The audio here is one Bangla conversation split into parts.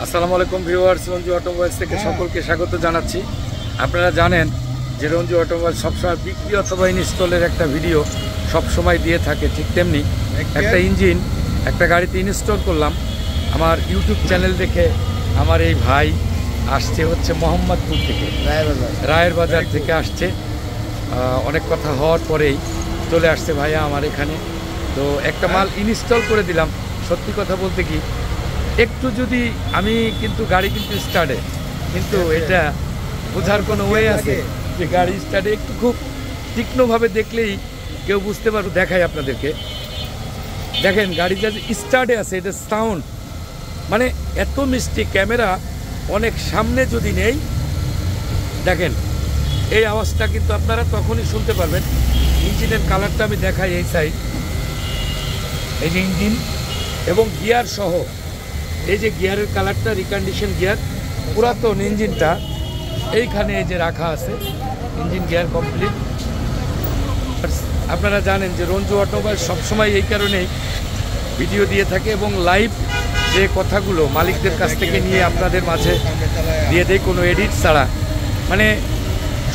আসসালামু আলাইকুম ভিউয়ার্স, রঞ্জু অটোমোবাইলস থেকে সকলকে স্বাগত জানাচ্ছি। আপনারা জানেন যে রঞ্জু অটোমোবাইল সবসময় বিক্রি অথবা ইনস্টলের একটা ভিডিও সবসময় দিয়ে থাকে, ঠিক তেমনি একটা ইঞ্জিন একটা গাড়িতে ইনস্টল করলাম। আমার ইউটিউব চ্যানেল দেখে আমার এই ভাই আসছে হচ্ছে মোহাম্মদপুর থেকে, রায়ের বাজার থেকে আসছে। অনেক কথা হওয়ার পরেই চলে আসছে ভাইয়া আমার এখানে। তো একটা মাল ইনস্টল করে দিলাম। সত্যি কথা বলতে কি, একটু যদি আমি কিন্তু গাড়ি কিন্তু স্টার্টে, কিন্তু এটা বোঝার কোনো ওয়ে আছে যে গাড়ি স্টার্টে একটু খুব তীক্ষ্ণভাবে দেখলেই কেউ বুঝতে পারবে। দেখাই আপনাদেরকে, দেখেন গাড়ি যা স্টার্টে আছে, এটা সাউন্ড মানে এত মিষ্টি। ক্যামেরা অনেক সামনে যদি নেই, দেখেন এই আওয়াজটা কিন্তু আপনারা তখনই শুনতে পারবেন। ইঞ্জিনের কালারটা আমি দেখাই, এই সাইড এই যে ইঞ্জিন এবং গিয়ার সহ, এই যে গিয়ারের কালারটা রিকন্ডিশন গিয়ার, পুরাতন ইঞ্জিনটা এইখানে এই যে রাখা আছে, ইঞ্জিন গিয়ার কমপ্লিট। আপনারা জানেন যে রঞ্জু অটোমোবাইল সবসময় এই কারণেই ভিডিও দিয়ে থাকে এবং লাইভ যে কথাগুলো মালিকদের কাছ থেকে নিয়ে আপনাদের মাঝে দিয়ে দেয়, কোনো এডিট ছাড়া। মানে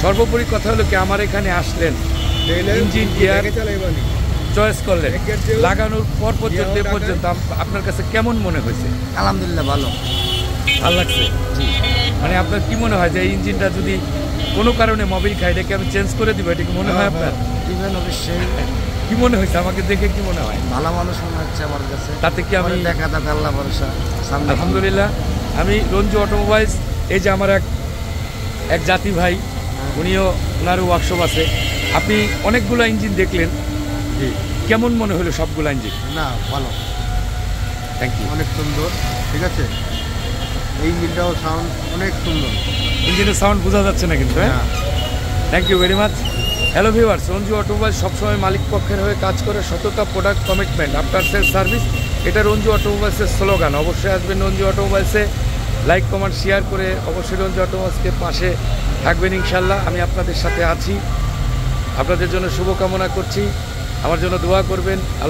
সর্বোপরি কথা হলো কি, আমার এখানে আসলেন, ইঞ্জিন গিয়ার চয়েস করলেন, লাগানোর পর পর্যন্ত পর্যন্ত আপনার কাছে কেমন মনে হয়েছে? আলহামদুলিল্লাহ ভালো লাগছে। মানে আপনার কি মনে হয় যে এই ইঞ্জিনটা যদি কোনো কারণে মোবিল খায়, এটাকে আমি চেঞ্জ করে দিব, এটা কি মনে হয় আপনার? অবশ্যই। কি মনে হয়েছে আমাকে দেখে, কি মনে হয়? ভালো মানুষ মনে হচ্ছে আমার কাছে। তাতে কি আমি দেখা যাক, আল্লাহ ভরসা। আলহামদুলিল্লাহ। আমি রঞ্জু অটোমোবাইলস, এই যে আমার এক জাতি ভাই, উনিও ওনারও ওয়ার্কশপ আছে। আপনি অনেকগুলো ইঞ্জিন দেখলেন, জি কেমন মনে হলো সবগুলো ইঞ্জিন? না ভালো, থ্যাংক ইউ। অনেক সুন্দর, ঠিক আছে। এই ইঞ্জিনটাও সাউন্ড অনেক সুন্দর, ইঞ্জিনের সাউন্ড বোঝা যাচ্ছে না কিন্তু। হ্যাঁ, thank you very much. Hello viewers, Ranju Automobile সবসময় মালিক পক্ষের হয়ে কাজ করে, সততা, product, commitment, after sale service, এটা রঞ্জু অটোমোবাইলসের স্লোগান। অবশ্যই আসবেন রঞ্জু অটোমোবাইলসে, লাইক কমেন্ট শেয়ার করে অবশ্যই রঞ্জু অটোমোবাইলসকে পাশে থাকবেন ইনশাল্লাহ। আমি আপনাদের সাথে আছি, আপনাদের জন্য শুভকামনা করছি, আমার জন্য দোয়া করবেন।